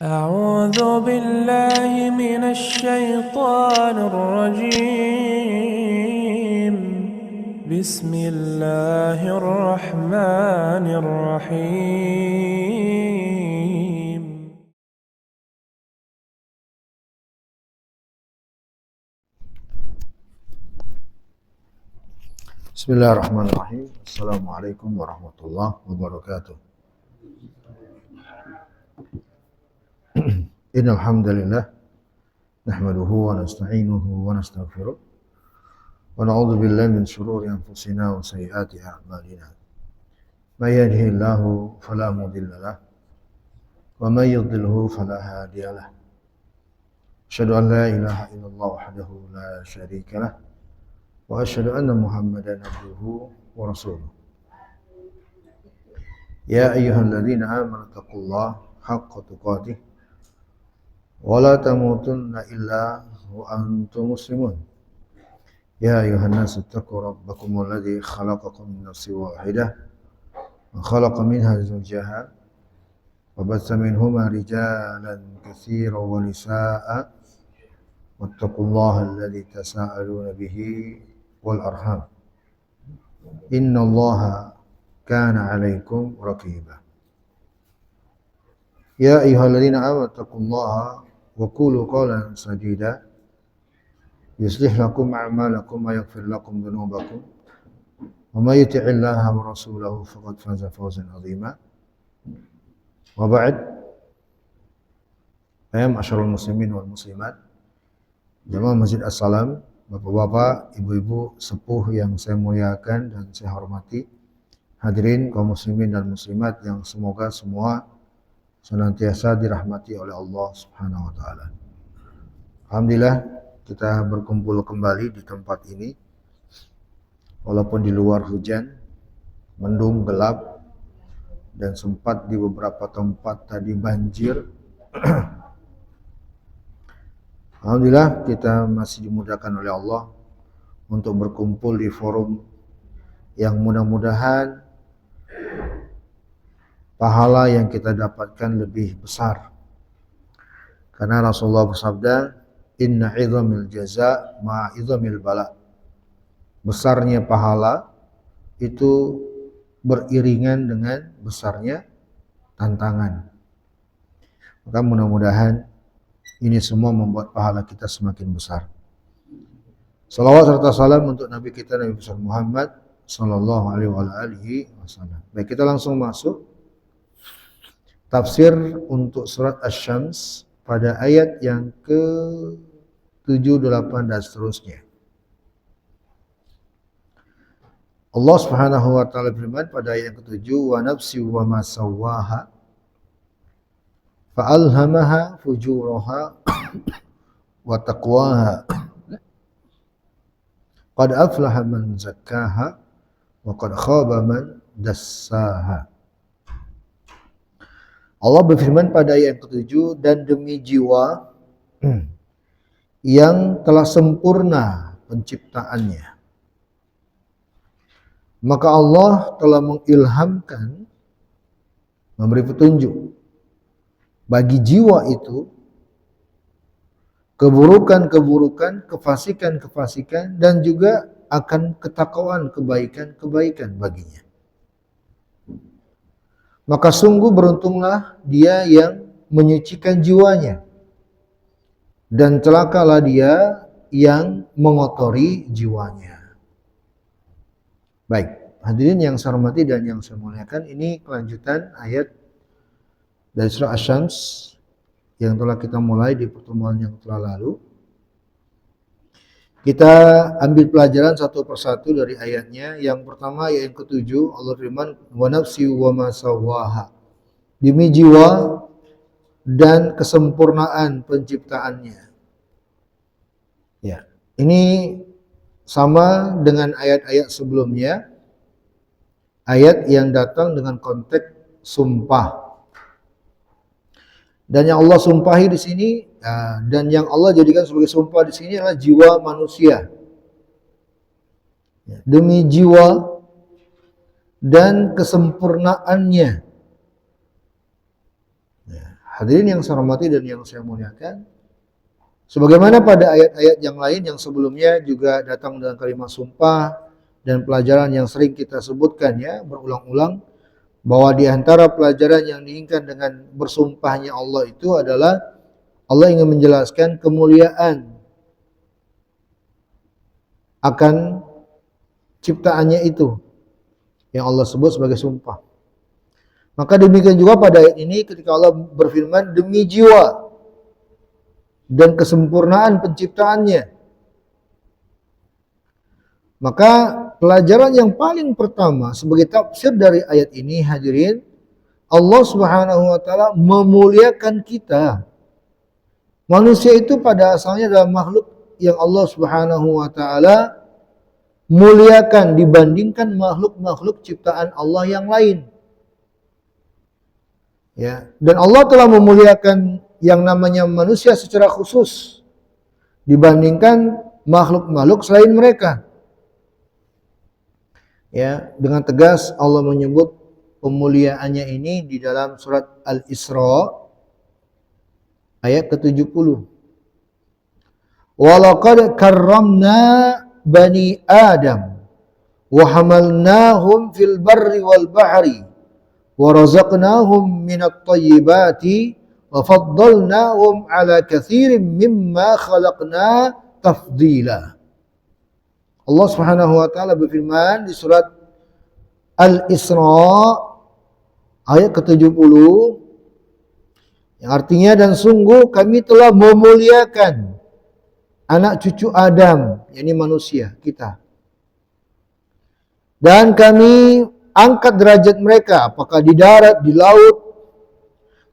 أعوذ بالله من الشيطان الرجيم بسم الله الرحمن الرحيم Bismillahirrahmanirrahim. Assalamualaikum warahmatullahi wabarakatuh. Innal hamdalillah nahmaduhu wa nasta'inuhu wa nastaghfiruh wa na'udzu billahi min shururi anfusina wa sayyiati a'malina. May yahdihillahu fala mudilla lahu wa may yudlilhu fala hadiya lahu. Asyhadu an la ilaha illallah wahdahu la syarika lahu wa asyhadu anna Muhammadan abduhu wa rasuluh. Ya ayyuhalladzina amanu taqullaha haqqa tuqatih wa la tamutunna illa wa antum muslimun. Ya ayyuhan nasu taqu rabbakumul ladzi khalaqakum min nafsin wahidah wa khalaqa minha zawjaha wa batha minhuma rijalan katsiran wa nisaa'a wattaqullaha alladzi tasaaluna bihi wal arham. Innallaha kana 'alaikum raqiba. Ya ayyuhalladzina amanu taqullaha wa qulu qawlan sadida yuslih lakum a'malakum wa yaghfir lakum dhunubakum wa may yuti'illaha wa rasulahu faqad faza fawzan 'azima. Wa ba'd. Ya ma'asyiral muslimin wal muslimat, jamaah Masjid As-Salam, bapak-bapak, ibu-ibu sepuh yang saya muliakan dan saya hormati, hadirin kaum muslimin dan muslimat yang semoga semua senantiasa dirahmati oleh Allah Subhanahu wa taala. Alhamdulillah kita berkumpul kembali di tempat ini walaupun di luar hujan, mendung, gelap, dan sempat di beberapa tempat tadi banjir. Alhamdulillah kita masih dimudahkan oleh Allah untuk berkumpul di forum yang mudah-mudahan pahala yang kita dapatkan lebih besar. Karena Rasulullah bersabda, "Inna 'idhamil jaza' ma'a 'idhamil bala." Besarnya pahala itu beriringan dengan besarnya tantangan. Maka mudah-mudahan ini semua membuat pahala kita semakin besar. Salawat serta salam untuk Nabi kita Nabi besar Muhammad sallallahu alaihi wasallam. Baik, kita langsung masuk tafsir untuk surat Asy-Syams pada ayat yang ke-7, 8 dan seterusnya. Allah Subhanahu wa taala berfirman pada ayat yang ke-7, wa nafsi wa ma sawwaha fa alhamaha fujuraha wa taqwaha qad aflaha man zakkaha wa qad khaba man dassaha. Allah berfirman pada ayat ke-7, dan demi jiwa yang telah sempurna penciptaannya, maka Allah telah mengilhamkan, memberi petunjuk bagi jiwa itu keburukan-keburukan, kefasikan-kefasikan, dan juga akan ketakwaan, kebaikan-kebaikan baginya. Maka sungguh beruntunglah dia yang menyucikan jiwanya, dan celakalah dia yang mengotori jiwanya. Baik, hadirin yang saya hormati dan yang saya muliakan, ini kelanjutan ayat dari surah Asy-Syams yang telah kita mulai di pertemuan yang telah lalu. Kita ambil pelajaran satu persatu dari ayatnya. Yang pertama ayat yang ke-7, Allah firman, wa nafsi wa ma sawwaha. Demi jiwa dan kesempurnaan penciptaannya. Ya, ini sama dengan ayat-ayat sebelumnya. Ayat yang datang dengan konteks sumpah. Dan yang Allah sumpahi di sini, dan yang Allah jadikan sebagai sumpah di sini adalah jiwa manusia. Demi jiwa dan kesempurnaannya. Hadirin yang saya hormati dan yang saya muliakan, sebagaimana pada ayat-ayat yang lain yang sebelumnya juga datang dengan kalimat sumpah dan pelajaran yang sering kita sebutkan ya berulang-ulang, bahwa di antara pelajaran yang diinginkan dengan bersumpahnya Allah itu adalah Allah ingin menjelaskan kemuliaan akan ciptaannya itu yang Allah sebut sebagai sumpah. Maka demikian juga pada ayat ini ketika Allah berfirman demi jiwa dan kesempurnaan penciptaannya. Maka pelajaran yang paling pertama sebagai tafsir dari ayat ini hadirin, Allah Subhanahu wa taala memuliakan kita. Manusia itu pada asalnya adalah makhluk yang Allah Subhanahu wa taala muliakan dibandingkan makhluk-makhluk ciptaan Allah yang lain. Ya, dan Allah telah memuliakan yang namanya manusia secara khusus dibandingkan makhluk-makhluk selain mereka. Ya, dengan tegas Allah menyebut pemuliaannya ini di dalam surat Al-Isra ayat ke-70. Walaqad karramna bani Adam wa hamalnahum fil barri wal bahri wa razaqnahum minat thayyibati wa faddalnahum ala katsirin mimma khalaqna tafdila. Allah Subhanahu wa taala berfirman di surat Al-Isra ayat ke-70 yang artinya dan sungguh kami telah memuliakan anak cucu Adam, yakni manusia kita. Dan kami angkat derajat mereka, apakah di darat, di laut.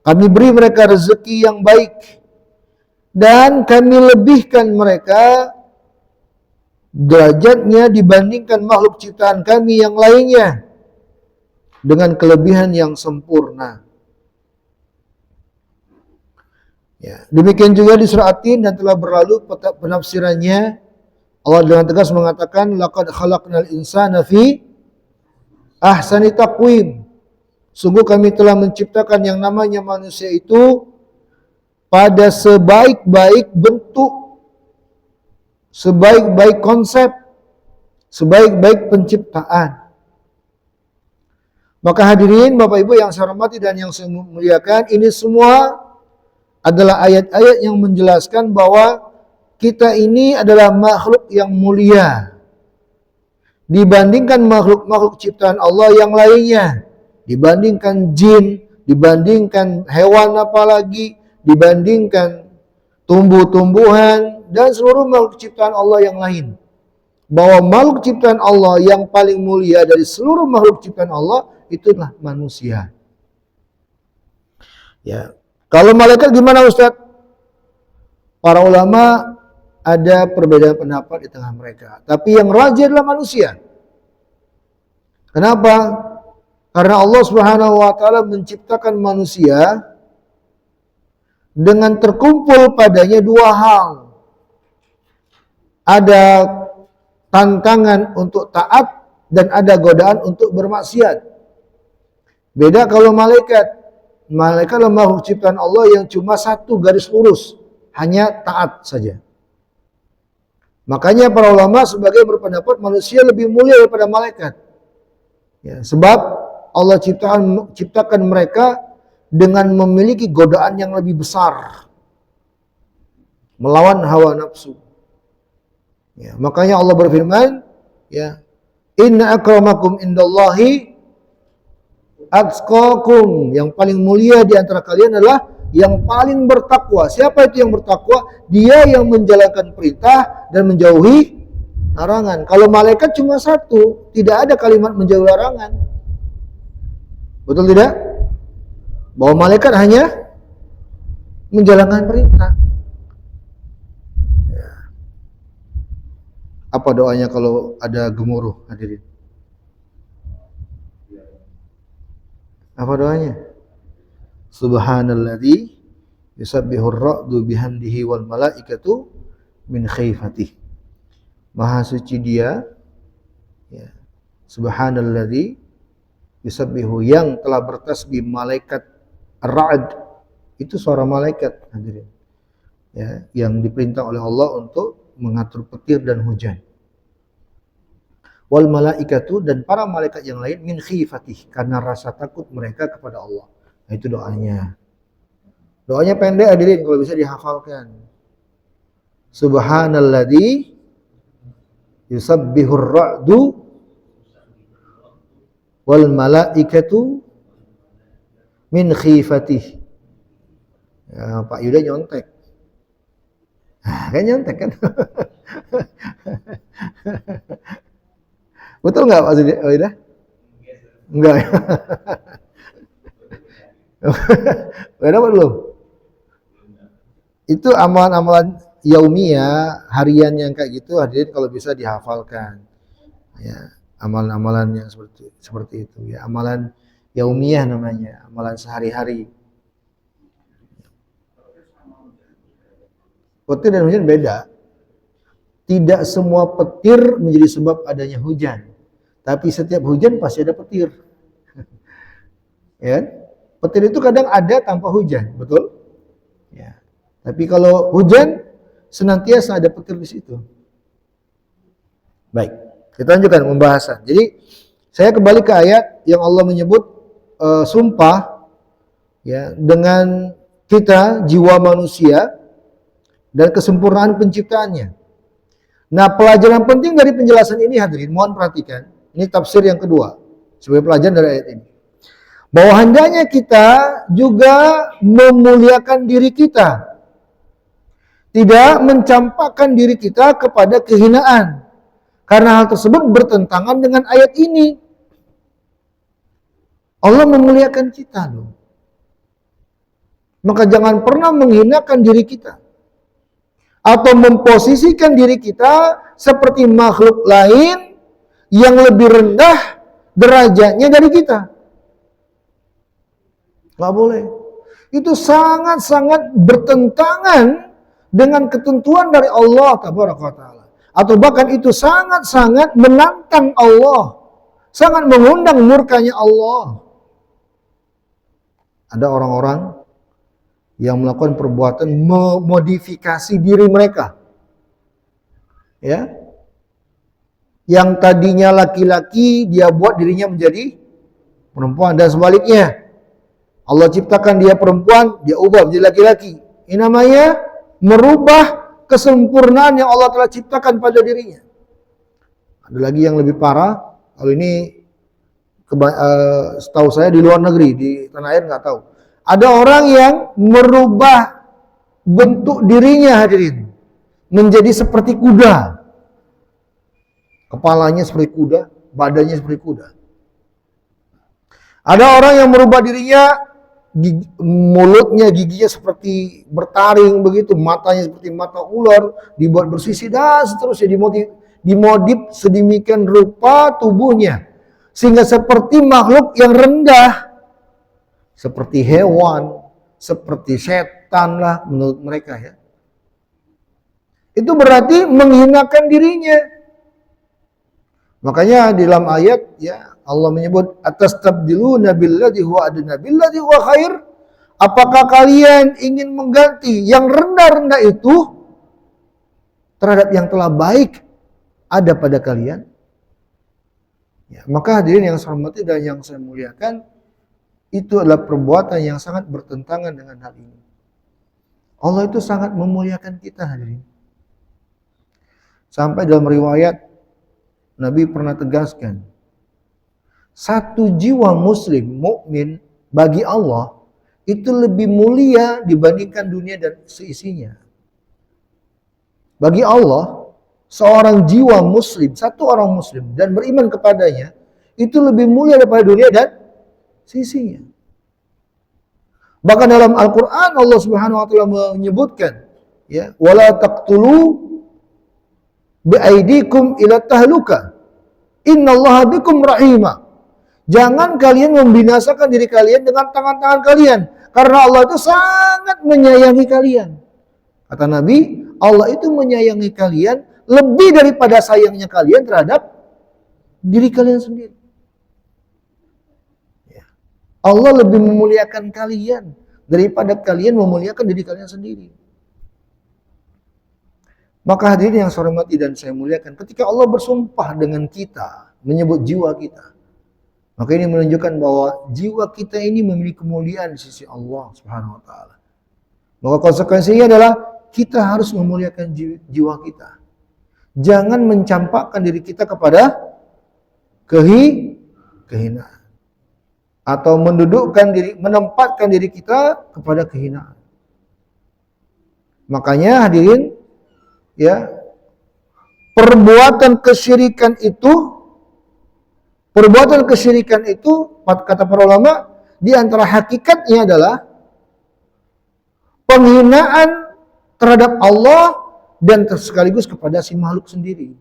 Kami beri mereka rezeki yang baik. Dan kami lebihkan mereka derajatnya dibandingkan makhluk ciptaan kami yang lainnya. Dengan kelebihan yang sempurna. Ya, demikian juga di surah At-Tin dan telah berlalu penafsirannya. Allah dengan tegas mengatakan laqad khalaqnal insana fi ahsani taqwim. Sungguh kami telah menciptakan yang namanya manusia itu pada sebaik-baik bentuk, sebaik-baik konsep, sebaik-baik penciptaan. Maka hadirin Bapak Ibu yang saya hormati dan yang saya muliakan, ini semua adalah ayat-ayat yang menjelaskan bahwa kita ini adalah makhluk yang mulia dibandingkan makhluk-makhluk ciptaan Allah yang lainnya, dibandingkan jin, dibandingkan hewan apalagi, dibandingkan tumbuh-tumbuhan dan seluruh makhluk ciptaan Allah yang lain. Bahwa makhluk ciptaan Allah yang paling mulia dari seluruh makhluk ciptaan Allah itulah manusia. Ya. Kalau malaikat gimana Ustaz? Para ulama ada perbedaan pendapat di tengah mereka. Tapi yang rajih adalah manusia. Kenapa? Karena Allah Subhanahu wa taala menciptakan manusia dengan terkumpul padanya dua hal. Ada tantangan untuk taat dan ada godaan untuk bermaksiat. Beda kalau malaikat. Malaikat adalah makhluk ciptaan Allah yang cuma satu garis lurus, hanya taat saja. Makanya para ulama sebagai berpendapat manusia lebih mulia daripada malaikat. Ya, sebab Allah ciptakan mereka dengan memiliki godaan yang lebih besar, melawan hawa nafsu. Ya, makanya Allah berfirman, ya, Inna akramakum indallahi atqakum, yang paling mulia di antara kalian adalah yang paling bertakwa. Siapa itu yang bertakwa? Dia yang menjalankan perintah dan menjauhi larangan. Kalau malaikat cuma satu, tidak ada kalimat menjauhi larangan. Betul tidak? Bahwa malaikat hanya menjalankan perintah. Ya. Apa doanya kalau ada gemuruh hadirin? Apa doanya? Subhanalladzi yusabbihur ra'du bihamdihi wal malaikatu min khaifatih. Maha suci dia, ya. Subhanalladzi yusabbihu, yang telah bertasbih malaikat Ar-Ra'd, Itu suara malaikat, hadirin. Ya, yang diperintah oleh Allah untuk mengatur petir dan hujan. Wal malaikatu, dan para malaikat yang lain, min khifatih, karena rasa takut mereka kepada Allah. Nah, itu doanya. Doanya pendek hadirin, kalau bisa dihafalkan. Subhanalladzi yusabbihur ra'du wal malaikatu min khifatih. Ya, Pak Yuda nyontek. Kan nyontek kan? Betul nggak Pak Yuda? Enggak ya? Udah dapat belum? Itu amalan-amalan yaumiyah, harian yang kayak gitu, hadirin kalau bisa dihafalkan. Ya, amalan-amalan yang seperti itu ya, amalan yaumiyah namanya, amalan sehari-hari. Petir dan hujan beda. Tidak semua petir menjadi sebab adanya hujan. Tapi setiap hujan pasti ada petir. Ya. Petir itu kadang ada tanpa hujan, betul? Ya. Tapi kalau hujan senantiasa ada petir di situ. Baik, kita lanjutkan pembahasan. Jadi saya kembali ke ayat yang Allah menyebut sumpah ya dengan kita jiwa manusia dan kesempurnaan penciptaannya. Nah, pelajaran penting dari penjelasan ini hadirin, mohon perhatikan. Ini tafsir yang kedua sebagai pelajaran dari ayat ini. Bahwa hendaknya kita juga memuliakan diri kita. Tidak mencampakkan diri kita kepada kehinaan. Karena hal tersebut bertentangan dengan ayat ini. Allah memuliakan kita loh. Maka jangan pernah menghinakan diri kita. Atau memposisikan diri kita seperti makhluk lain yang lebih rendah derajatnya dari kita. Nggak boleh. Itu sangat-sangat bertentangan dengan ketentuan dari Allah Taala. Atau bahkan itu sangat-sangat menantang Allah. Sangat mengundang murkanya Allah. Ada orang-orang yang melakukan perbuatan memodifikasi diri mereka. Ya. Yang tadinya laki-laki, dia buat dirinya menjadi perempuan dan sebaliknya. Allah ciptakan dia perempuan, dia ubah menjadi laki-laki. Ini namanya merubah kesempurnaan yang Allah telah ciptakan pada dirinya. Ada lagi yang lebih parah. Kalau ini setahu saya di luar negeri, di tanah air nggak tahu. Ada orang yang merubah bentuk dirinya hadirin menjadi seperti kuda. Kepalanya seperti kuda, badannya seperti kuda. Ada orang yang merubah dirinya, mulutnya, giginya seperti bertaring begitu, matanya seperti mata ular, dibuat bersisi dan seterusnya, dimodif sedemikian rupa tubuhnya sehingga seperti makhluk yang rendah. Seperti hewan, seperti setan lah menurut mereka ya. Itu berarti menghinakan dirinya. Makanya di dalam ayat ya Allah menyebut atastabdiluna billadzi huwa adna billadzi huwa khair. Apakah kalian ingin mengganti yang rendah-rendah itu terhadap yang telah baik ada pada kalian? Ya, maka hadirin yang saya hormati dan yang saya muliakan, itu adalah perbuatan yang sangat bertentangan dengan hal ini. Allah itu sangat memuliakan kita hadirin. Sampai dalam riwayat Nabi pernah tegaskan, satu jiwa muslim mukmin bagi Allah itu lebih mulia dibandingkan dunia dan seisinya. Bagi Allah, seorang jiwa muslim, satu orang muslim dan beriman kepadanya itu lebih mulia daripada dunia dan sisinya. Bahkan dalam Al-Quran Allah Subhanahu Wa Taala menyebutkan, ya, wala taqtulu biaidikum ila tahluka, innallaha bikum rahimah. Jangan kalian membinasakan diri kalian dengan tangan-tangan kalian, karena Allah itu sangat menyayangi kalian. Kata Nabi, Allah itu menyayangi kalian lebih daripada sayangnya kalian terhadap diri kalian sendiri. Allah lebih memuliakan kalian daripada kalian memuliakan diri kalian sendiri. Maka hadirin yang saya hormati dan saya muliakan, ketika Allah bersumpah dengan kita, menyebut jiwa kita, maka ini menunjukkan bahwa jiwa kita ini memiliki kemuliaan di sisi Allah Subhanahu wa taala. Maka konsekuensinya adalah kita harus memuliakan jiwa kita. Jangan mencampakkan diri kita kepada kehinaan. Atau menempatkan diri kita kepada kehinaan. Makanya hadirin, ya, perbuatan kesyirikan itu kata para ulama, di antara hakikatnya adalah penghinaan terhadap Allah dan sekaligus kepada si makhluk sendiri.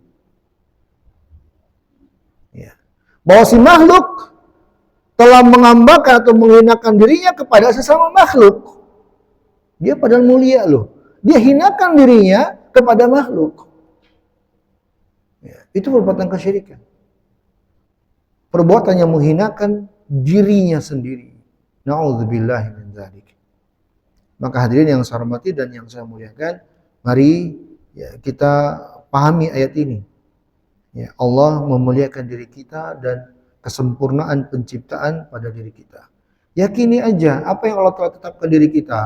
Ya. Bahwa si makhluk telah menghambakan atau menghinakan dirinya kepada sesama makhluk. Dia padahal mulia loh. Dia hinakan dirinya kepada makhluk. Ya, itu perbuatan kesyirikan. Perbuatan yang menghinakan dirinya sendiri. Na'udzubillahi min dzalik. Maka hadirin yang saya hormati dan yang saya muliakan, mari ya, kita pahami ayat ini. Ya, Allah memuliakan diri kita dan kesempurnaan penciptaan pada diri kita. Yakini aja apa yang Allah telah tetapkan diri kita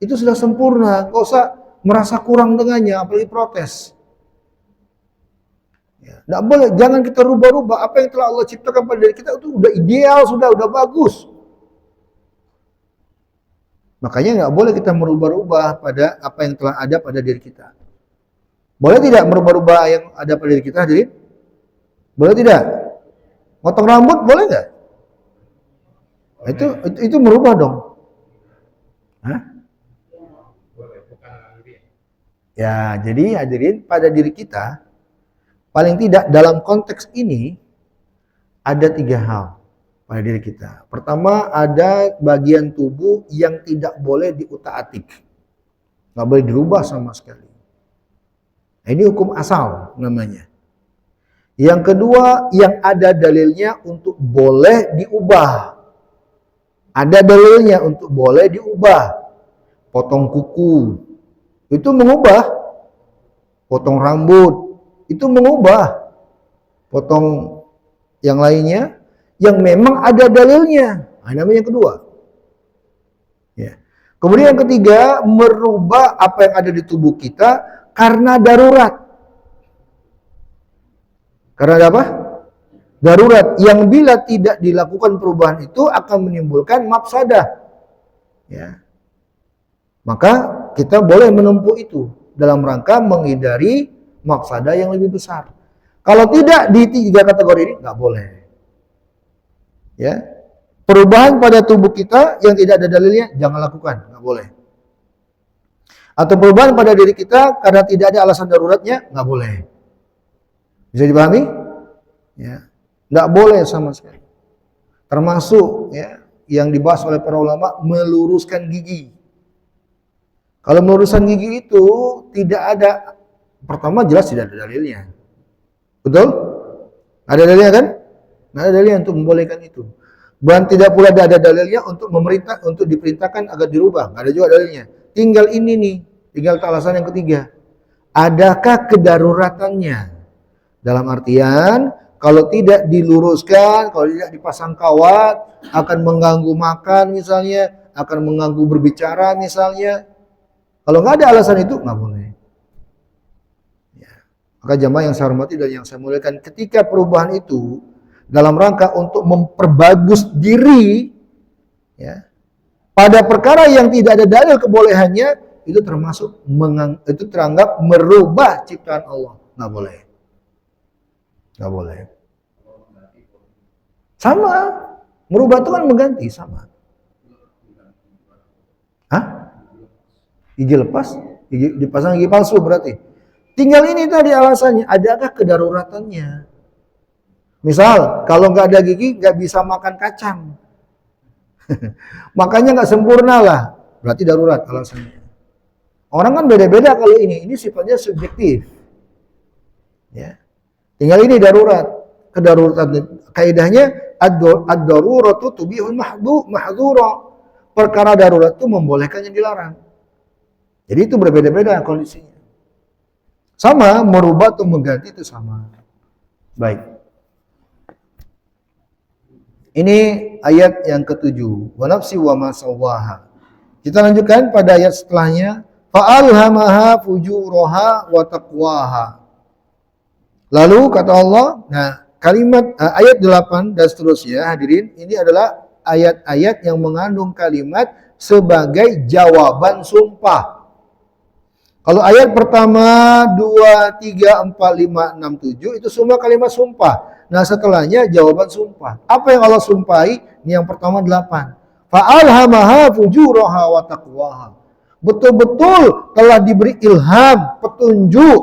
itu sudah sempurna. Gak usah merasa kurang dengannya, apalagi protes. Ya, nggak boleh, jangan kita rubah-rubah apa yang telah Allah ciptakan pada diri kita itu udah ideal, udah bagus. Makanya nggak boleh kita merubah-rubah pada apa yang telah ada pada diri kita. Boleh tidak merubah-rubah yang ada pada diri kita, hadirin? Boleh tidak? Potong rambut boleh nggak? Itu merubah dong. Hah? Ya, jadi hadirin, pada diri kita paling tidak dalam konteks ini ada 3 hal pada diri kita. Pertama, ada bagian tubuh yang tidak boleh diutak-atik. Nggak boleh dirubah sama sekali. Nah, ini hukum asal namanya. Yang kedua, yang ada dalilnya untuk boleh diubah. Ada dalilnya untuk boleh diubah. Potong kuku, itu mengubah. Potong rambut, itu mengubah. Potong yang lainnya, yang memang ada dalilnya. Nah, namanya yang kedua. Ya. Kemudian yang ketiga, merubah apa yang ada di tubuh kita karena darurat. Karena ada apa? Darurat yang bila tidak dilakukan perubahan itu akan menimbulkan mafsadah. Ya. Maka kita boleh menempuh itu dalam rangka menghindari mafsadah yang lebih besar. Kalau tidak di 3 kategori ini nggak boleh. Ya. Perubahan pada tubuh kita yang tidak ada dalilnya jangan lakukan, nggak boleh. Atau perubahan pada diri kita karena tidak ada alasan daruratnya nggak boleh. Bisa dipahami? Ya, nggak boleh sama sekali. Termasuk ya yang dibahas oleh para ulama meluruskan gigi. Kalau meluruskan gigi itu tidak ada, pertama jelas tidak ada dalilnya. Betul? Ada dalilnya kan? Nggak ada dalilnya untuk membolehkan itu. Dan tidak pula ada dalilnya untuk diperintahkan agar dirubah. Nggak ada juga dalilnya. Tinggal ini nih, tinggal alasan yang ketiga. Adakah kedaruratannya? Dalam artian, kalau tidak diluruskan, kalau tidak dipasang kawat, akan mengganggu makan misalnya, akan mengganggu berbicara misalnya. Kalau nggak ada alasan itu, nggak boleh. Ya. Maka jamaah yang saya hormati dan yang saya muliakan, ketika perubahan itu dalam rangka untuk memperbagus diri, ya, pada perkara yang tidak ada dalil kebolehannya, itu termasuk itu teranggap merubah ciptaan Allah. Nggak boleh. Nggak boleh. Sama. Merubah itu kan mengganti, sama. Hah? Gigi lepas? Dipasang gigi palsu berarti. Tinggal ini tadi alasannya. Adakah kedaruratannya? Misal, kalau nggak ada gigi, nggak bisa makan kacang. Makanya nggak sempurna lah. Berarti darurat alasannya. Orang kan beda-beda kalau ini. Ini sifatnya subjektif. Ya. Tinggal ini darurat. Kedaruratan kaidahnya ad-daruratu tubihul mahdhura. perkara darurat itu membolehkan yang dilarang. Jadi itu berbeda-beda kondisinya. Sama, merubah atau mengganti itu sama. Baik. Ini ayat yang ke-7. Wa nafsi wa ma sawwaha. Kita lanjutkan pada ayat setelahnya. Fa'alhamaha fujuraha wa taqwaha. Lalu kata Allah, nah kalimat ayat 8 dan seterusnya hadirin, ini adalah ayat-ayat yang mengandung kalimat sebagai jawaban sumpah. Kalau ayat pertama 2, 3, 4, 5, 6, 7 itu semua kalimat sumpah. Nah setelahnya jawaban sumpah. Apa yang Allah sumpahi? Ini yang pertama 8. Fa'alhamaha fujuraha wa taqwaha. Betul-betul telah diberi ilham, petunjuk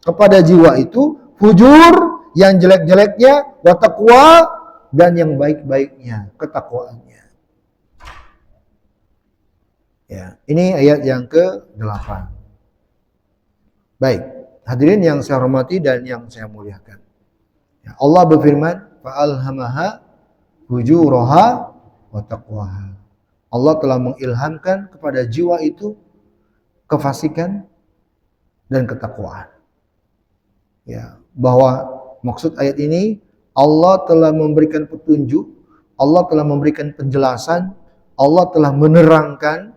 kepada jiwa itu, fujur yang jelek-jeleknya, wa taqwa dan yang baik-baiknya, ketakwaannya. Ya, ini ayat yang ke-8. Baik, hadirin yang saya hormati dan yang saya muliakan. Ya, Allah berfirman, fa'alhamaha fujuraha wa taqwaha. Allah telah mengilhamkan kepada jiwa itu kefasikan dan ketakwaan. Ya, bahwa maksud ayat ini Allah telah memberikan petunjuk, Allah telah memberikan penjelasan, Allah telah menerangkan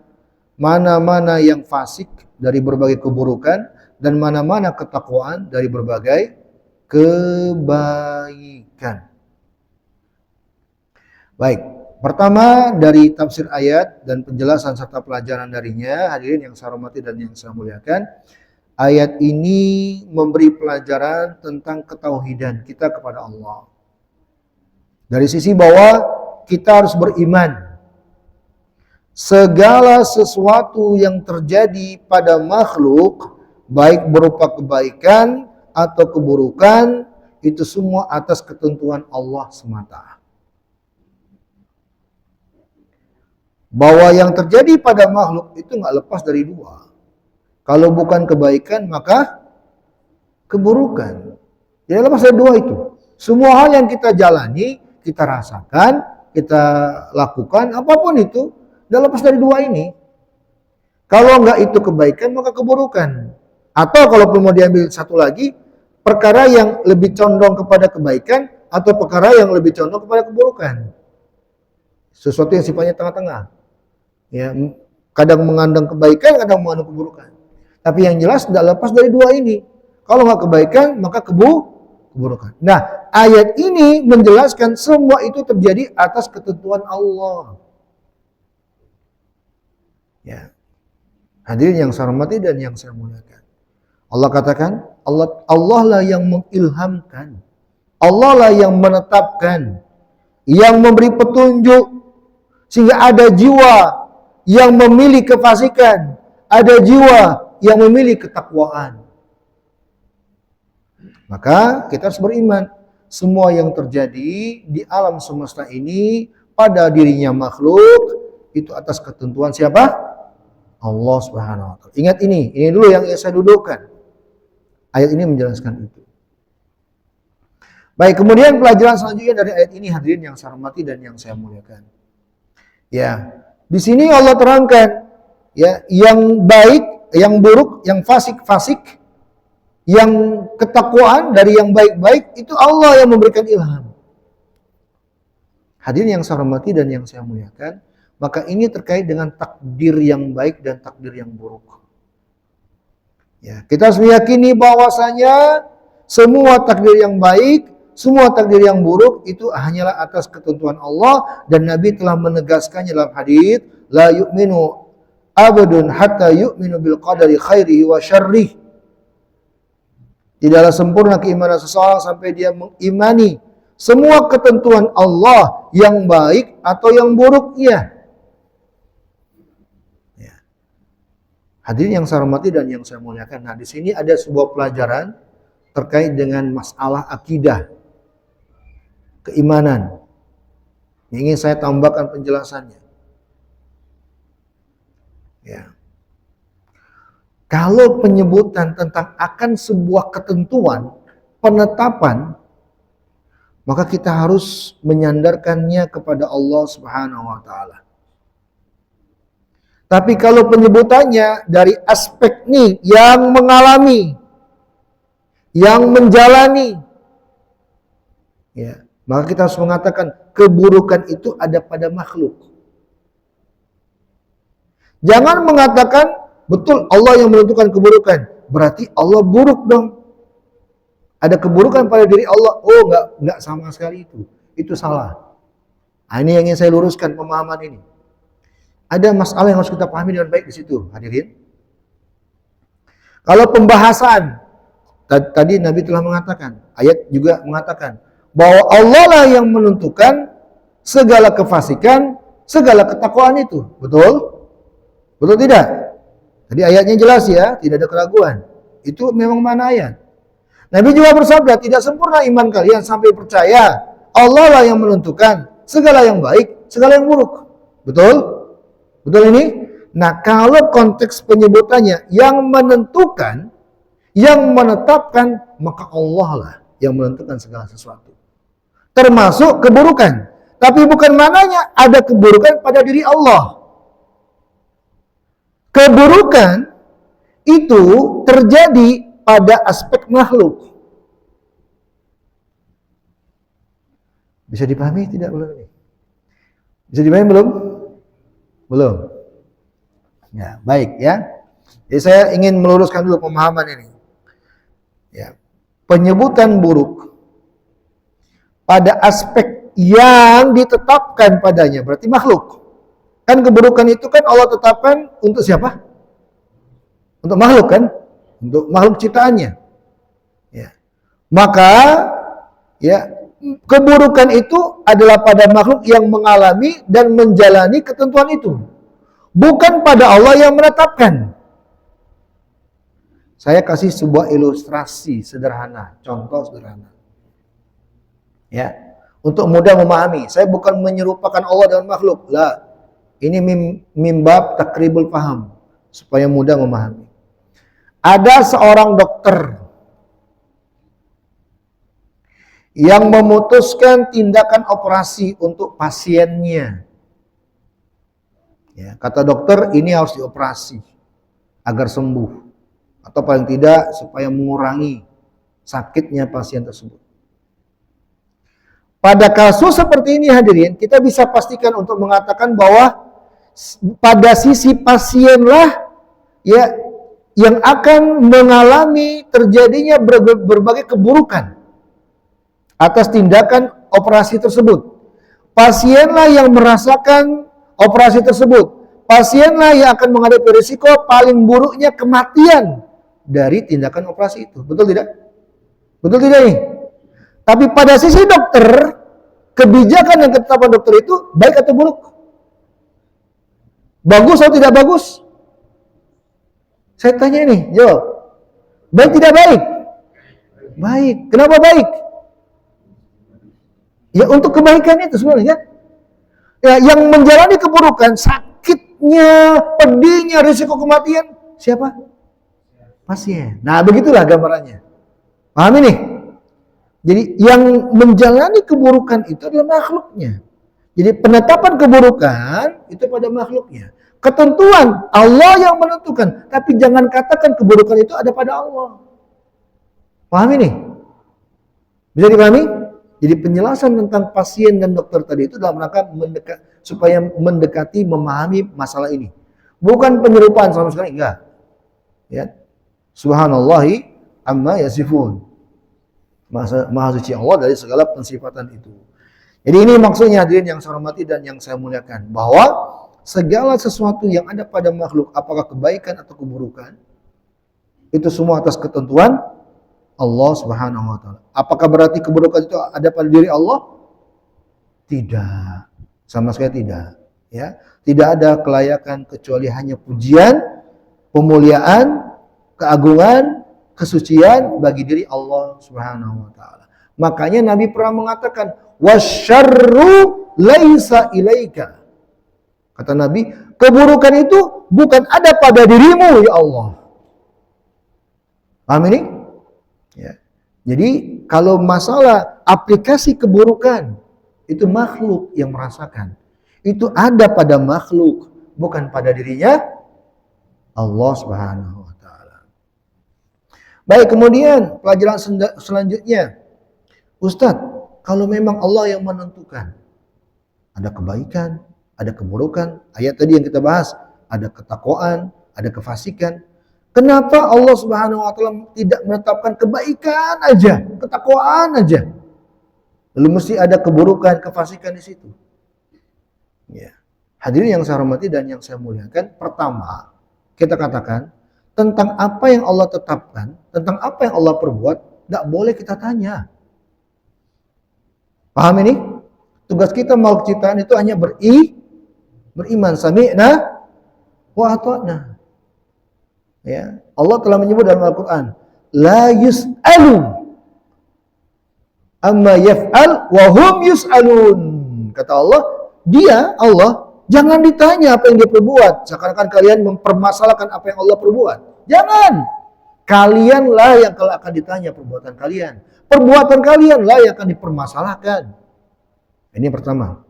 mana-mana yang fasik dari berbagai keburukan dan mana-mana ketakwaan dari berbagai kebaikan. Baik, pertama dari tafsir ayat dan penjelasan serta pelajaran darinya, hadirin yang saya hormati dan yang saya muliakan, ayat ini memberi pelajaran tentang ketauhidan kita kepada Allah. Dari sisi bahwa kita harus beriman. Segala sesuatu yang terjadi pada makhluk, baik berupa kebaikan atau keburukan, itu semua atas ketentuan Allah semata. Bahwa yang terjadi pada makhluk itu nggak lepas dari dua. Kalau bukan kebaikan, maka keburukan. Tidak lepas dari dua itu. Semua hal yang kita jalani, kita rasakan, kita lakukan, apapun itu, tidak lepas dari dua ini. Kalau enggak itu kebaikan, maka keburukan. Atau kalau mau diambil satu lagi, perkara yang lebih condong kepada kebaikan, atau perkara yang lebih condong kepada keburukan. Sesuatu yang sifatnya tengah-tengah. Ya, kadang mengandung kebaikan, kadang mengandung keburukan. Tapi yang jelas tidak lepas dari dua ini. Kalau nggak kebaikan, maka keburukan. Nah, ayat ini menjelaskan semua itu terjadi atas ketentuan Allah. Ya, hadirin yang saya hormati dan yang saya muliakan. Allah katakan, Allah lah yang mengilhamkan, Allah lah yang menetapkan, yang memberi petunjuk, sehingga ada jiwa yang memilih kefasikan, ada jiwa yang memilih ketakwaan. Maka kita harus beriman, semua yang terjadi di alam semesta ini pada dirinya makhluk itu atas ketentuan siapa? Allah Subhanahu wa taala. Ingat ini dulu yang saya dudukkan. Ayat ini menjelaskan itu. Baik, kemudian pelajaran selanjutnya dari ayat ini, hadirin yang saya hormati dan yang saya muliakan. Ya, di sini Allah terangkan ya, yang baik, yang buruk, yang fasik, yang ketakwaan dari yang baik-baik itu Allah yang memberikan ilham. Hadirin yang saya hormati dan yang saya muliakan, maka ini terkait dengan takdir yang baik dan takdir yang buruk. Ya, kita harus meyakini bahwasanya semua takdir yang baik, semua takdir yang buruk itu hanyalah atas ketentuan Allah, dan Nabi telah menegaskannya dalam hadis, la yu'minu abadun hatta yu'minu bil qadari khairihi wa syarrihi. Tidaklah sempurna keimanan seseorang sampai dia mengimani semua ketentuan Allah yang baik atau yang buruknya. Ya. Hadirin yang saya hormati dan yang saya muliakan. Nah, di sini ada sebuah pelajaran terkait dengan masalah akidah, keimanan. Yang ingin saya tambahkan penjelasannya. Ya. Kalau penyebutan tentang akan sebuah ketentuan, penetapan, maka kita harus menyandarkannya kepada Allah Subhanahu wa taala. Tapi kalau penyebutannya dari aspek nih yang mengalami, yang menjalani, ya, maka kita harus mengatakan keburukan itu ada pada makhluk. Jangan mengatakan betul Allah yang menentukan keburukan, berarti Allah buruk dong. Ada keburukan pada diri Allah. Oh, enggak sama sekali itu. Itu salah. Nah, ini yang ingin saya luruskan pemahaman ini. Ada masalah yang harus kita pahami dengan baik di situ, hadirin. Kalau pembahasan tadi Nabi telah mengatakan, ayat juga mengatakan bahwa Allah lah yang menentukan segala kefasikan, segala ketakwaan itu. Betul? Betul tidak? Tadi ayatnya jelas ya, tidak ada keraguan. Itu memang mana ayat. Nabi juga bersabda, tidak sempurna iman kalian sampai percaya Allah lah yang menentukan segala yang baik, segala yang buruk. Betul? Betul ini? Nah, kalau konteks penyebutannya yang menentukan, yang menetapkan, maka Allah lah yang menentukan segala sesuatu. Termasuk keburukan. Tapi bukan maknanya ada keburukan pada diri Allah. Keburukan itu terjadi pada aspek makhluk. Bisa dipahami tidak belum ini? Bisa dipahami belum? Belum. Ya, baik ya. Jadi saya ingin meluruskan dulu pemahaman ini. Ya. Penyebutan buruk pada aspek yang ditetapkan padanya berarti makhluk. Kan keburukan itu kan Allah tetapkan untuk siapa? Untuk makhluk kan? Untuk makhluk ciptaannya. Ya. Maka ya, keburukan itu adalah pada makhluk yang mengalami dan menjalani ketentuan itu. Bukan pada Allah yang menetapkan. Saya kasih sebuah ilustrasi sederhana, contoh sederhana. Ya, untuk mudah memahami. Saya bukan menyerupakan Allah dengan makhluk. Lah, ini mimbab takribul paham supaya mudah memahami. Ada seorang dokter yang memutuskan tindakan operasi untuk pasiennya. Ya, kata dokter ini harus dioperasi agar sembuh atau paling tidak supaya mengurangi sakitnya pasien tersebut. Pada kasus seperti ini hadirin, kita bisa pastikan untuk mengatakan bahwa pada sisi pasienlah ya yang akan mengalami terjadinya berbagai keburukan atas tindakan operasi tersebut. Pasienlah yang merasakan operasi tersebut. Pasienlah yang akan menghadapi risiko paling buruknya kematian dari tindakan operasi itu. Betul tidak? Betul tidak nih? Tapi pada sisi dokter, kebijakan yang ketetapan dokter itu baik atau buruk? Bagus atau tidak bagus? Saya tanya nih, jawab. Baik tidak baik? Baik. Kenapa baik? Ya untuk kebaikan itu sebenarnya. Ya, yang menjalani keburukan, sakitnya, pedihnya, risiko kematian, siapa? Pasien. Nah, begitulah gambarannya. Paham ini? Jadi yang menjalani keburukan itu adalah makhluknya. Jadi penetapan keburukan itu pada makhluknya. Ketentuan Allah yang menentukan, tapi jangan katakan keburukan itu ada pada Allah. Paham ini? Bisa dipahami? Jadi penjelasan tentang pasien dan dokter tadi itu dalam rangka supaya mendekati, memahami masalah ini. Bukan penyerupaan sama sekali, enggak. Ya. Subhanallahi amma yasifun. Maha suci Allah dari segala pensifatan itu. Jadi ini maksudnya hadirin yang saya hormati dan yang saya muliakan, bahwa segala sesuatu yang ada pada makhluk, apakah kebaikan atau keburukan, itu semua atas ketentuan Allah Subhanahu wa taala. Apakah berarti keburukan itu ada pada diri Allah? Tidak. Sama sekali tidak, ya. Tidak ada kelayakan kecuali hanya pujian, pemuliaan, keagungan, kesucian bagi diri Allah Subhanahu wa taala. Makanya Nabi pernah mengatakan, wasyarru laisa ilaika. Kata Nabi, keburukan itu bukan ada pada dirimu ya Allah. Paham ini? Ya. Jadi kalau masalah aplikasi keburukan itu makhluk yang merasakan. Itu ada pada makhluk, bukan pada dirinya Allah Subhanahu wa taala. Baik, kemudian pelajaran selanjutnya. Ustadz, kalau memang Allah yang menentukan, ada kebaikan, ada keburukan, ayat tadi yang kita bahas, ada ketakwaan, ada kefasikan. Kenapa Allah Subhanahu wa taala tidak menetapkan kebaikan aja, ketakwaan aja? Lalu mesti ada keburukan, kefasikan di situ. Ya. Hadirin yang saya hormati dan yang saya muliakan, pertama kita katakan tentang apa yang Allah tetapkan, tentang apa yang Allah perbuat, tidak boleh kita tanya. Paham ini? Tugas kita makhluk ciptaan itu hanya beriman, sami'na wa ata'na. Ya, Allah telah menyebut dalam Al-Quran, la yus'alu amma yaf'al wa hum yus'alun. Kata Allah, Allah jangan ditanya apa yang dia perbuat, seakan-akan kalian mempermasalahkan apa yang Allah perbuat. Jangan. Kalianlah yang kalau akan ditanya perbuatan kalian. Perbuatan kalianlah yang akan dipermasalahkan. Ini yang pertama.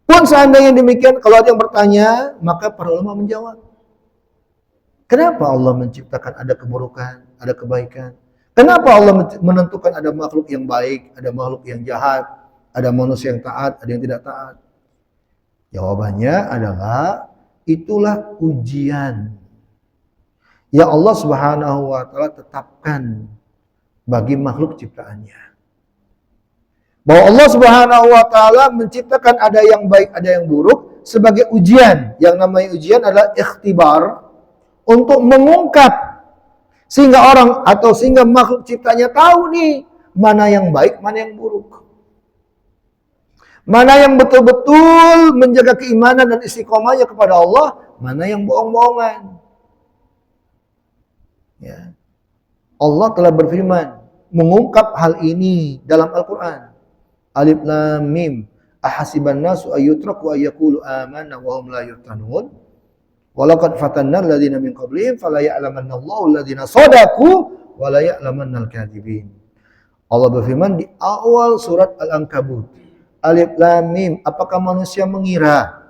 Pun seandainya demikian, kalau ada yang bertanya, maka para ulama menjawab. Kenapa Allah menciptakan ada keburukan, ada kebaikan? Kenapa Allah menentukan ada makhluk yang baik, ada makhluk yang jahat, ada manusia yang taat, ada yang tidak taat? Jawabannya adalah itulah ujian yang Allah Subhanahu wa taala tetapkan bagi makhluk ciptaannya. Bahwa Allah Subhanahu wa taala menciptakan ada yang baik, ada yang buruk sebagai ujian. Yang namanya ujian adalah ikhtibar, untuk mengungkap sehingga orang atau sehingga makhluk ciptanya tahu nih mana yang baik, mana yang buruk. Mana yang betul-betul menjaga keimanan dan istiqomahnya kepada Allah, mana yang bohong-bohongan. Ya. Allah telah berfirman mengungkap hal ini dalam Al-Qur'an. Alif Lam Mim. Ahasiban nasu ayyutraku ayyaqulu amanna wa hum la yuftanun. Walaqad fatanna alladziina min qablihim fala ya'lamanna Allahu alladziina shadaqu wa la ya'lamanna al-kadzibin. Allah berfirman di awal surat Al-Ankabut. Alif Lam Mim. Apakah manusia mengira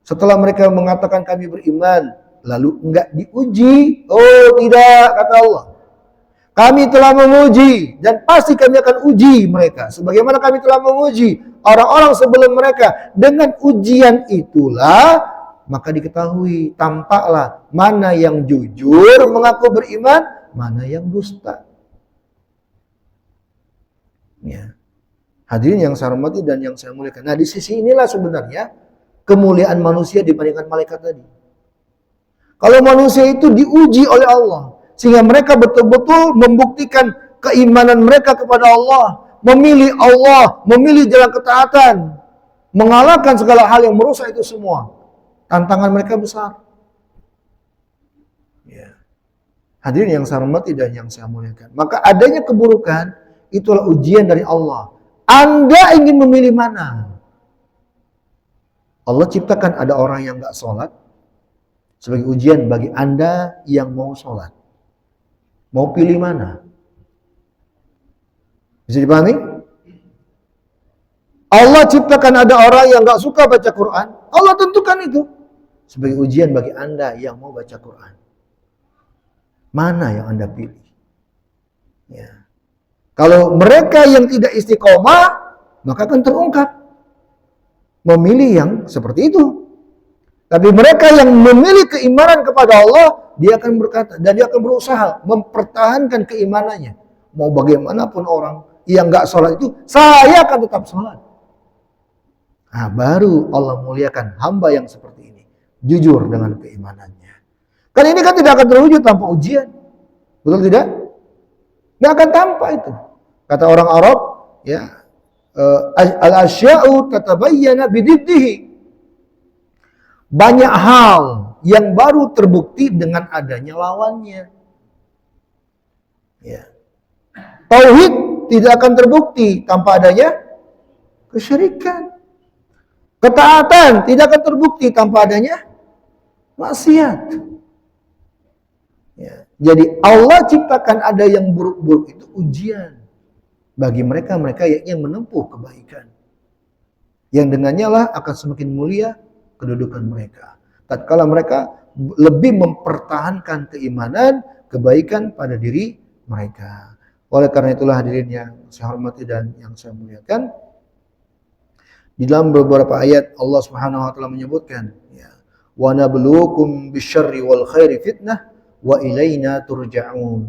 setelah mereka mengatakan kami beriman lalu enggak diuji? Oh tidak, kata Allah. Kami telah menguji dan pasti kami akan uji mereka. Sebagaimana kami telah menguji orang-orang sebelum mereka. Dengan ujian itulah maka diketahui, tampaklah mana yang jujur mengaku beriman, mana yang dusta. Ya. Hadirin yang saya hormati dan yang saya muliakan. Nah, di sisi inilah sebenarnya kemuliaan manusia dibandingkan malaikat tadi. Kalau manusia itu diuji oleh Allah, sehingga mereka betul-betul membuktikan keimanan mereka kepada Allah, memilih jalan ketaatan, mengalahkan segala hal yang merusak itu semua. Tantangan mereka besar. Ya. Hadirin yang saya hormati dan yang saya muliakan. Maka adanya keburukan itulah ujian dari Allah. Anda ingin memilih mana? Allah ciptakan ada orang yang gak sholat sebagai ujian bagi Anda yang mau sholat. Mau pilih mana? Bisa dipahami? Allah ciptakan ada orang yang gak suka baca Quran. Allah tentukan itu sebagai ujian bagi Anda yang mau baca Quran. Mana yang Anda pilih? Ya. Kalau mereka yang tidak istiqomah, maka akan terungkap. Memilih yang seperti itu. Tapi mereka yang memilih keimanan kepada Allah, dia akan berkata, dan dia akan berusaha mempertahankan keimanannya. Mau bagaimanapun orang yang gak sholat itu, saya akan tetap sholat. Nah, baru Allah muliakan hamba yang seperti ini. Jujur dengan keimanannya. Kan ini kan tidak akan terwujud tanpa ujian. Betul tidak? Tidak akan tanpa itu. Kata orang Arab, ya, al-asya'u tatabayyana bididdihi. Banyak hal yang baru terbukti dengan adanya lawannya. Ya. Tauhid tidak akan terbukti tanpa adanya kesyirikan. Ketaatan tidak akan terbukti tanpa adanya maksiat. Ya. Jadi Allah ciptakan ada yang buruk-buruk itu ujian bagi mereka yang menempuh kebaikan. Yang dengannya lah akan semakin mulia kedudukan mereka. Tatkala mereka lebih mempertahankan keimanan, kebaikan pada diri mereka. Oleh karena itulah hadirin yang saya hormati dan yang saya muliakan, di dalam beberapa ayat Allah Subhanahu wa taala menyebutkan, ya, wa nabluukum bisyarri wal khairi fitnah wa ilaina turja'un.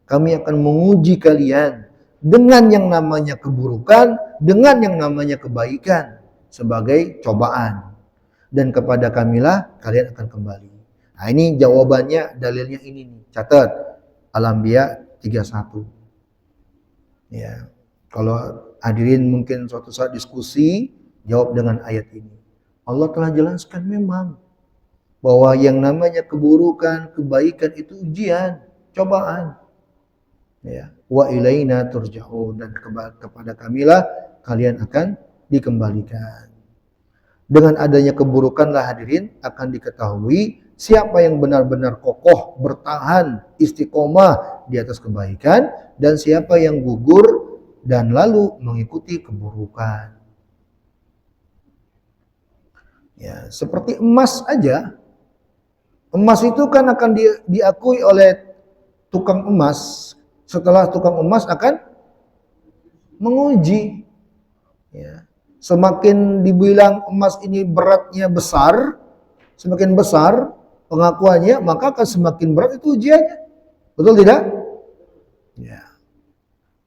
Kami akan menguji kalian dengan yang namanya keburukan, dengan yang namanya kebaikan sebagai cobaan. Dan kepada kamilah kalian akan kembali. Nah, ini jawabannya, dalilnya ini nih. Catat Al-Anbiya 31. Ya. Kalau hadirin mungkin suatu saat diskusi, jawab dengan ayat ini. Allah telah jelaskan memang bahwa yang namanya keburukan, kebaikan itu ujian, cobaan. Ya, wa ilaina turja'un, dan kepada kamilah kalian akan dikembalikan. Dengan adanya keburukanlah hadirin akan diketahui siapa yang benar-benar kokoh, bertahan, istiqomah di atas kebaikan, dan siapa yang gugur dan lalu mengikuti keburukan. Ya, seperti emas aja. Emas itu kan akan diakui oleh tukang emas. Setelah tukang emas akan menguji. Ya. Semakin dibilang emas ini beratnya besar, semakin besar pengakuannya, maka akan semakin berat itu ujiannya. Betul tidak? Ya.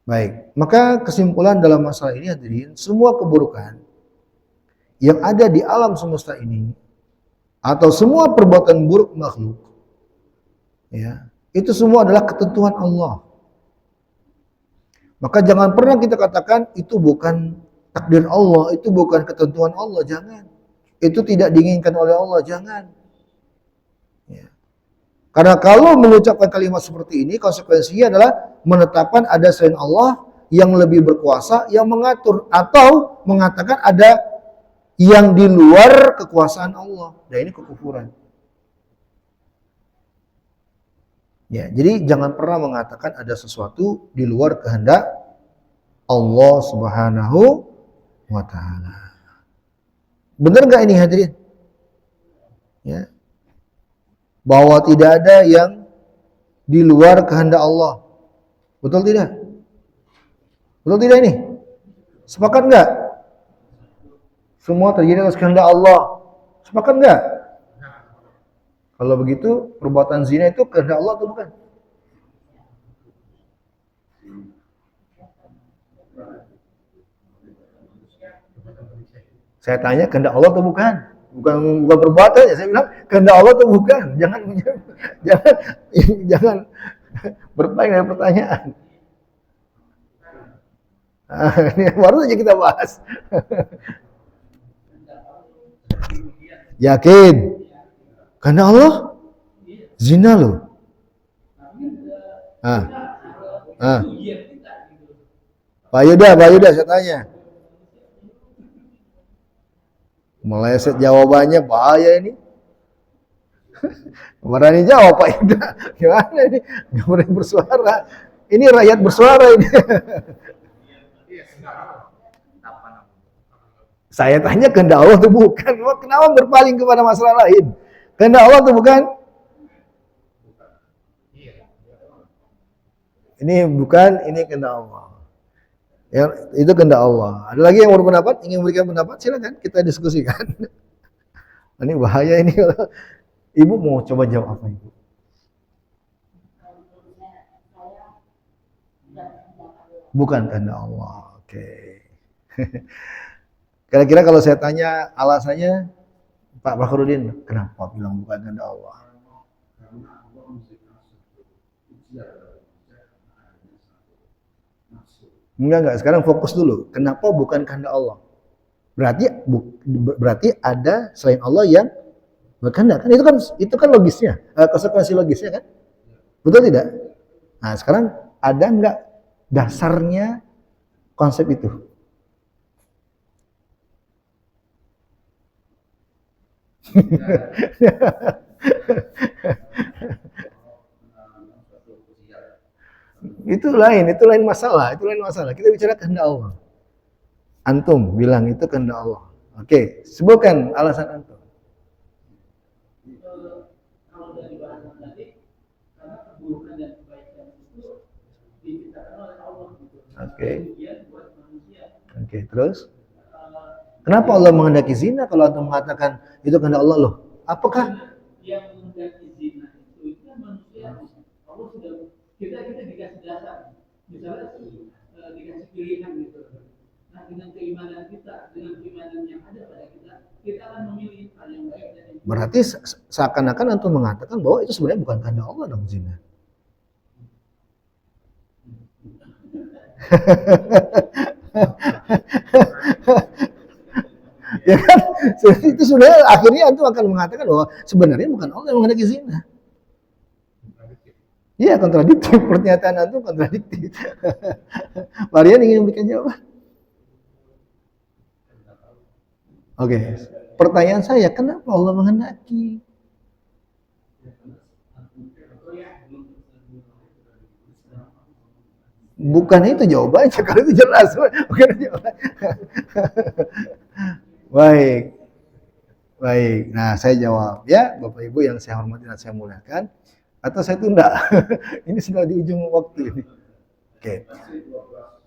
Baik, maka kesimpulan dalam masalah ini hadirin, semua keburukan yang ada di alam semesta ini atau semua perbuatan buruk makhluk, ya, itu semua adalah ketentuan Allah. Maka jangan pernah kita katakan itu bukan takdir Allah, itu bukan ketentuan Allah, jangan. Itu tidak diinginkan oleh Allah, jangan. Ya. Karena kalau mengucapkan kalimat seperti ini, konsekuensinya adalah menetapkan ada selain Allah yang lebih berkuasa, yang mengatur, atau mengatakan ada yang di luar kekuasaan Allah. Dan ini kekufuran. Ya, jadi jangan pernah mengatakan ada sesuatu di luar kehendak Allah Subhanahu wa ta'ala. Benar nggak ini hadirin? Ya. Bahwa tidak ada yang di luar kehendak Allah. Betul tidak? Betul tidak ini? Sepakat nggak? Semua terjadi atas kehendak Allah. Sepakat nggak? Kalau begitu, perbuatan zina itu kehendak Allah atau bukan? Saya tanya kehendak Allah atau bukan? Bukan perbuatan ya, saya bilang kehendak Allah atau bukan? Jangan berpaling dari pertanyaan. Ini baru saja kita bahas. Yakin? Kehendak Allah? Zina loh. Pak Yuda saya tanya. Meleset jawabannya, bahaya ini. Berani jawab Pak Yuda. Gimana ini? Gak berani bersuara. Ini rakyat bersuara ini. Saya tanya kehendak Allah itu bukan. Kenapa berpaling kepada masalah lain? Kehendak Allah itu bukan? Ini bukan, ini kehendak Allah. Ya, itu kehendak Allah. Ada lagi yang berpendapat, ingin memberikan pendapat, silakan kita diskusikan. Ini bahaya ini. Ibu mau coba jawab apa Ibu? Bukan kehendak Allah. Oke. Kira-kira kalau saya tanya alasannya, Pak Fakhrudin, kenapa bilang bukan kehendak Allah? Enggak. Sekarang fokus dulu. Kenapa bukan kehendak Allah? Berarti ada selain Allah yang berkehendak. Kan itu kan logisnya, konsekuensi logisnya kan? Betul tidak? Nah, sekarang ada enggak dasarnya konsep itu? Itu lain masalah, Kita bicara kehendak Allah. Antum bilang itu kehendak Allah. Oke, sebutkan alasan antum. Oke. Oke, terus? Kenapa Allah menghendaki zina kalau antum mengatakan itu kehendak Allah loh? Apakah yang menghendaki zina itu kan manusia? Allah sudah kita dikasih dasar, misalnya dikasih pilihan gitu. Nah dengan keimanan kita, dengan keimanan yang ada pada kita akan memilih hal yang baik dan yang berarti seakan-akan antum mengatakan bahwa itu sebenarnya bukan kehendak Allah dong zina. Ya kan? Itu sebenarnya akhirnya antum akan mengatakan bahwa sebenarnya bukan Allah yang menghendaki zina. Iya, kontradiktif, pernyataan antum kontradiktif. Marian ingin memberikan jawaban. Oke, pertanyaan saya, kenapa Allah menghendaki? Bukan itu jawabannya, kalau itu jelas. Bukan jawabannya. Baik. Nah, saya jawab ya, Bapak Ibu yang saya hormati dan saya muliakan. Atau saya tunda. Ini sudah di ujung waktu ini. Oke.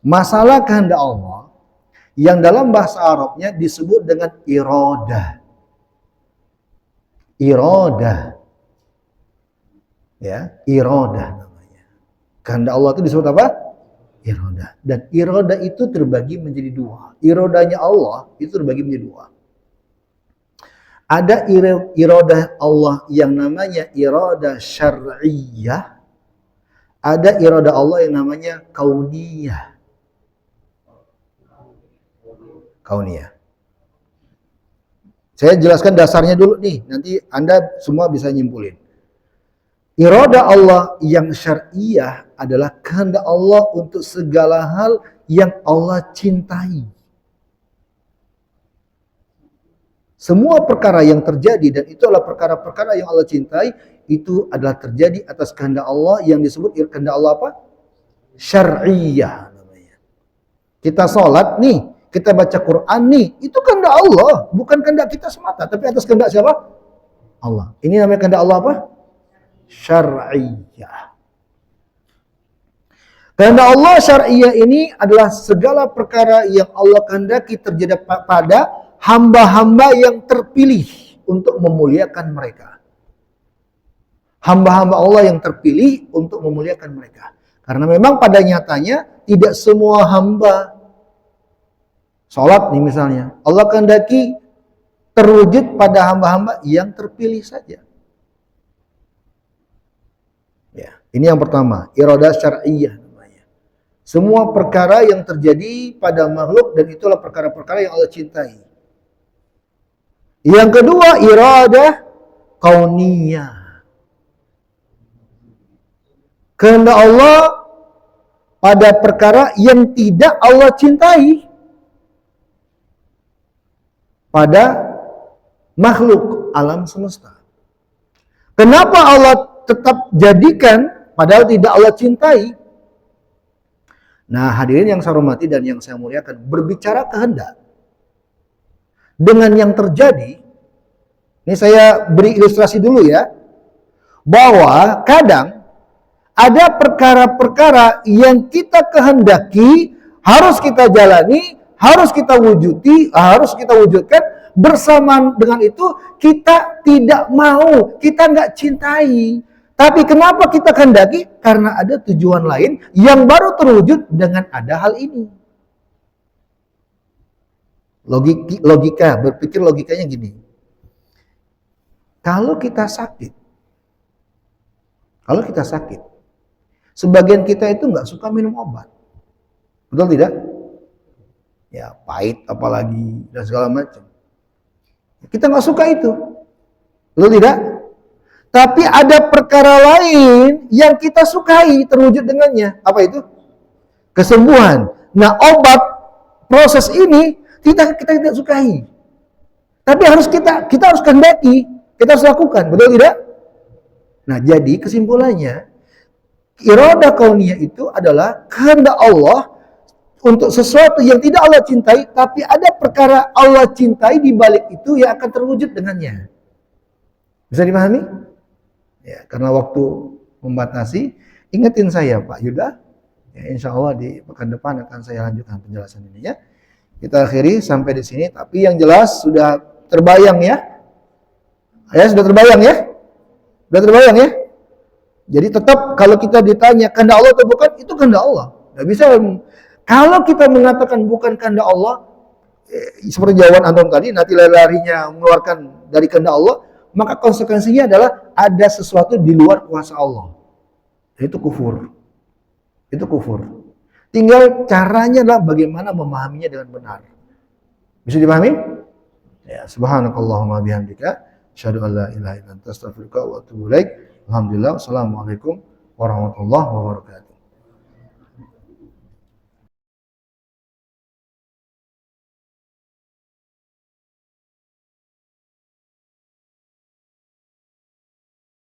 Masalah kehendak Allah yang dalam bahasa Arabnya disebut dengan iradah. Iradah. Ya, iradah namanya. Kehendak Allah itu disebut apa? Iradah. Dan iradah itu terbagi menjadi dua. Iradahnya Allah itu terbagi menjadi dua. Ada iradah Allah yang namanya iradah syar'iyah. Ada iradah Allah yang namanya kauniyah. Kauniyah. Saya jelaskan dasarnya dulu nih, nanti Anda semua bisa nyimpulin. Iradah Allah yang syar'iyah adalah kehendak Allah untuk segala hal yang Allah cintai. Semua perkara yang terjadi dan itu adalah perkara-perkara yang Allah cintai, itu adalah terjadi atas kehendak Allah yang disebut kehendak Allah apa? Syar'iyah namanya. Kita sholat nih, kita baca Quran nih, itu kehendak Allah, bukan kehendak kita semata, tapi atas kehendak siapa? Allah. Ini namanya kehendak Allah apa? Syar'iyah. Kehendak Allah syar'iyah ini adalah segala perkara yang Allah kehendaki terjadi pada hamba-hamba yang terpilih untuk memuliakan mereka. Hamba-hamba Allah yang terpilih untuk memuliakan mereka. Karena memang pada nyatanya tidak semua hamba sholat nih misalnya, Allah kehendaki terwujud pada hamba-hamba yang terpilih saja. Ya, ini yang pertama, iradah syar'iyah namanya. Semua perkara yang terjadi pada makhluk dan itulah perkara-perkara yang Allah cintai. Yang kedua, iradah kauniyah. Kehendak Allah pada perkara yang tidak Allah cintai pada makhluk alam semesta. Kenapa Allah tetap jadikan padahal tidak Allah cintai? Nah, hadirin yang saya hormati dan yang saya muliakan, berbicara kehendak dengan yang terjadi, ini saya beri ilustrasi dulu ya, bahwa kadang ada perkara-perkara yang kita kehendaki, harus kita jalani, harus kita wujudkan, bersamaan dengan itu kita tidak mau, kita nggak cintai. Tapi kenapa kita kehendaki? Karena ada tujuan lain yang baru terwujud dengan ada hal ini. Berpikir logikanya gini. Kalau kita sakit, sebagian kita itu nggak suka minum obat. Betul tidak? Ya, pahit apalagi dan segala macam. Kita nggak suka itu. Betul tidak? Tapi ada perkara lain yang kita sukai terwujud dengannya. Apa itu? Kesembuhan. Nah, obat proses ini kita tidak sukai. Tapi kita harus kehendaki, kita harus lakukan, betul tidak? Nah, jadi kesimpulannya, iradah kauniyah itu adalah kehendak Allah untuk sesuatu yang tidak Allah cintai, tapi ada perkara Allah cintai di balik itu yang akan terwujud dengannya. Bisa dipahami? Ya, karena waktu membatasi, ingetin saya Pak Yuda. Ya, insya Allah di pekan depan akan saya lanjutkan penjelasan ini ya. Kita akhiri sampai di sini, tapi yang jelas sudah terbayang ya. Ya, sudah terbayang ya? Sudah terbayang ya? Jadi tetap kalau kita ditanya kehendak Allah atau bukan, itu kehendak Allah. Nggak bisa. Kalau kita mengatakan bukan kehendak Allah, seperti jawaban antum tadi, nanti larinya mengeluarkan dari kehendak Allah, maka konsekuensinya adalah ada sesuatu di luar kuasa Allah. Itu kufur. Itu kufur. Tinggal caranya adalah bagaimana memahaminya dengan benar. Bisa dipahami? Ya, subhanakallahumma bihamdika, asyhadu an la ilaha illa anta, astaghfiruka wa atubu ilaik. Alhamdulillah. Assalamualaikum warahmatullahi wabarakatuh.